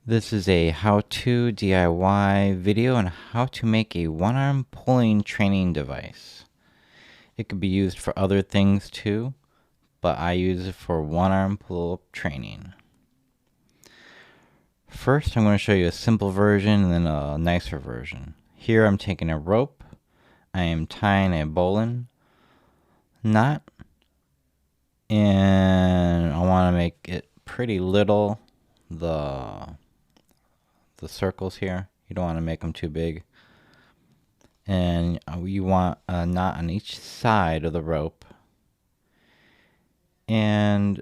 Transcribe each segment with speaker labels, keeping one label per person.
Speaker 1: This is a how-to DIY video on how to make a one-arm pulling training device. It could be used for other things too, but I use it for one-arm pull-up training. First, I'm going to show you a simple version and then a nicer version. Here I'm taking a rope. I am tying a bowline knot, and I want to make it pretty little, the circles here. You don't want to make them too big. And you want a knot on each side of the rope. And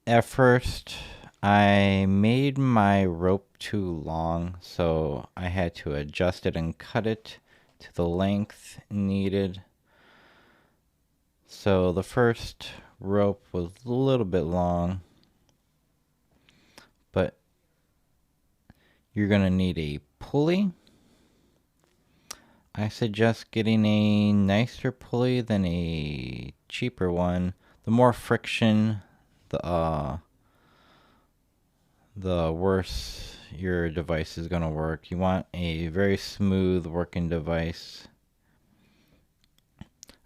Speaker 1: at first, I made my rope too long, so I had to adjust it and cut it to the length needed. So the first rope was a little bit long, but you're going to need a pulley. I suggest getting a nicer pulley than a cheaper one. The more friction, the worse your device is going to work. You want a very smooth working device.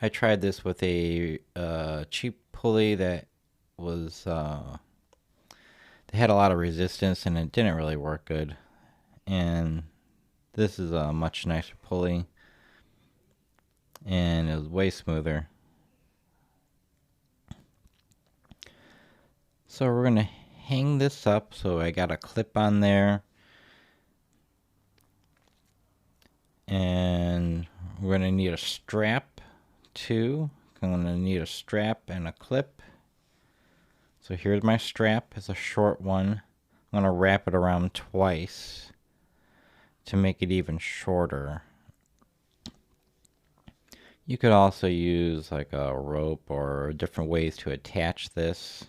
Speaker 1: I tried this with a cheap pulley that was they had a lot of resistance and it didn't really work good. And this is a much nicer pulley, and it was way smoother. So we're going to hang this up. So I got a clip on there, and we're going to need a strap too. I'm going to need a strap and a clip. So here's my strap. It's a short one. I'm going to wrap it around twice to make it even shorter. You could also use like a rope or different ways to attach this,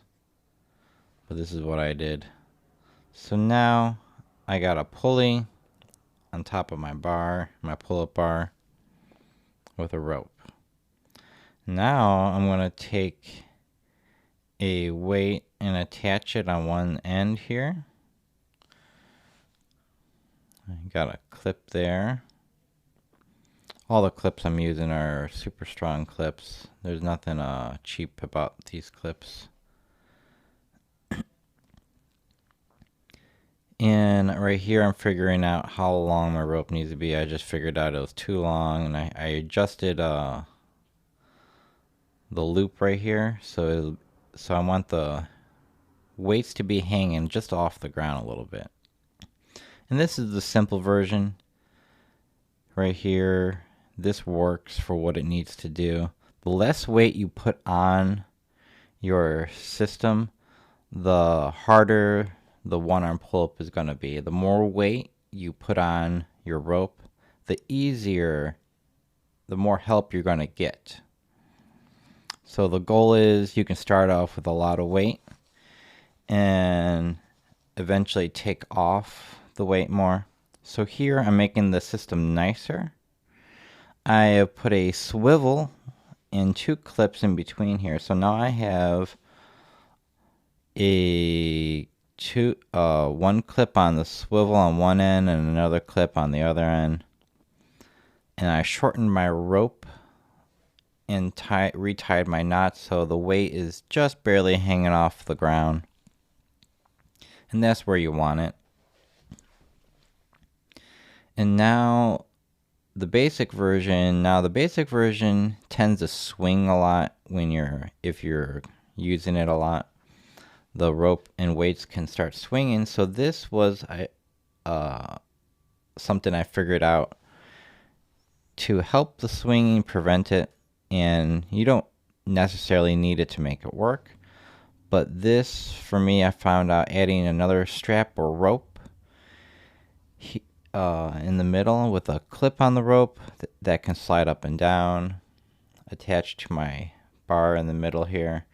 Speaker 1: but this is what I did. So now I got a pulley on top of my bar, my pull-up bar, with a rope. Now I'm going to take a weight and attach it on one end here. I got a clip there. All the clips I'm using are super strong clips. There's nothing cheap about these clips. And right here I'm figuring out how long my rope needs to be. I just figured out it was too long, and I adjusted the loop right here. So I want the weights to be hanging just off the ground a little bit. And this is the simple version right here. This works for what it needs to do. The less weight you put on your system, the harder the one-arm pull-up is going to be. The more weight you put on your rope, the easier, the more help you're going to get. So the goal is you can start off with a lot of weight and eventually take off the weight more. So here I'm making the system nicer. I have put a swivel and two clips in between here. So now I have one clip on the swivel on one end and another clip on the other end. And I shortened my rope and retied my knot so the weight is just barely hanging off the ground. And that's where you want it. And now the basic version tends to swing a lot if you're using it a lot. The rope and weights can start swinging. So this was something I figured out to help the swinging, prevent it, and you don't necessarily need it to make it work. But this, for me, I found out adding another strap or rope in the middle with a clip on the rope that can slide up and down, attached to my bar in the middle here.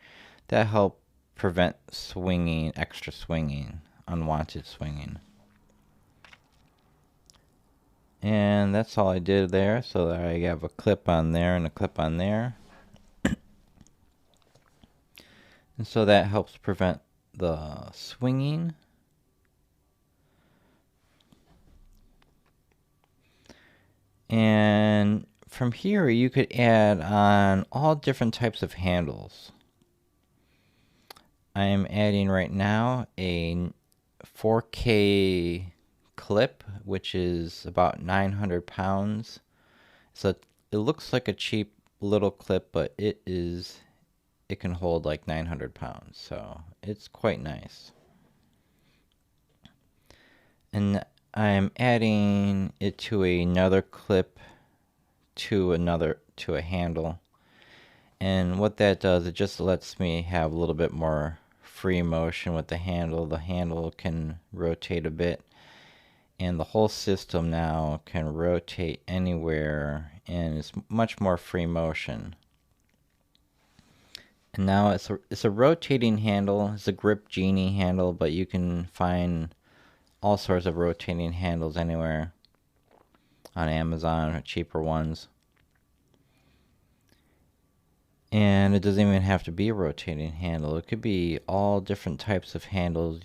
Speaker 1: That helps prevent swinging, extra swinging, unwanted swinging. And that's all I did there. So I have a clip on there and a clip on there. And so that helps prevent the swinging. And from here, you could add on all different types of handles. I am adding right now a 4K clip, which is about 900 pounds. So it looks like a cheap little clip, but it can hold like 900 pounds. So it's quite nice. And I'm adding it to another clip to a handle. And what that does, it just lets me have a little bit more free motion with the handle. The handle can rotate a bit, and the whole system now can rotate anywhere, and it's much more free motion. And now it's a rotating handle. It's a Grip Genie handle, but you can find all sorts of rotating handles anywhere on Amazon, or cheaper ones. And it doesn't even have to be a rotating handle. It could be all different types of handles.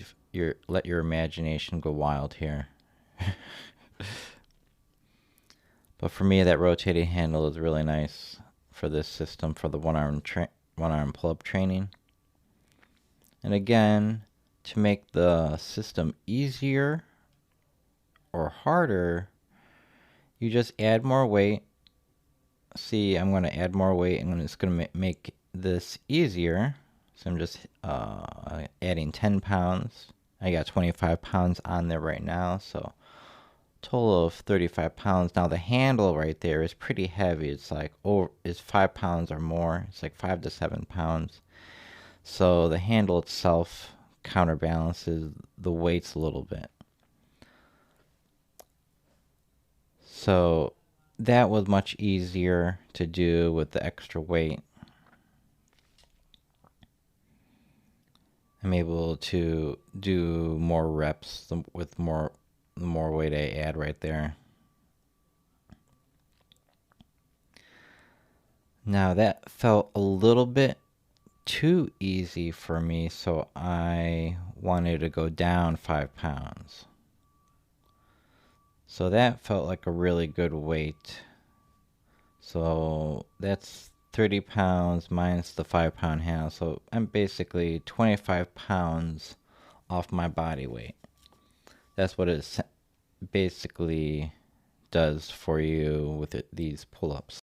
Speaker 1: Let your imagination go wild here. But for me, that rotating handle is really nice for this system, for the one-arm pull-up training. And again, to make the system easier or harder, you just add more weight. See, I'm going to add more weight, and it's going to make this easier. So I'm just adding 10 pounds. I got 25 pounds on there right now, so total of 35 pounds. Now the handle right there is pretty heavy. It's like it's 5 pounds or more. It's like 5 to 7 pounds. So the handle itself counterbalances the weights a little bit. So that was much easier to do with the extra weight. I'm able to do more reps with the more weight I add right there. Now that felt a little bit too easy for me, so I wanted to go down 5 pounds. So that felt like a really good weight. So that's 30 pounds minus the 5-pound handle. So I'm basically 25 pounds off my body weight. That's what it basically does for you with these pull-ups.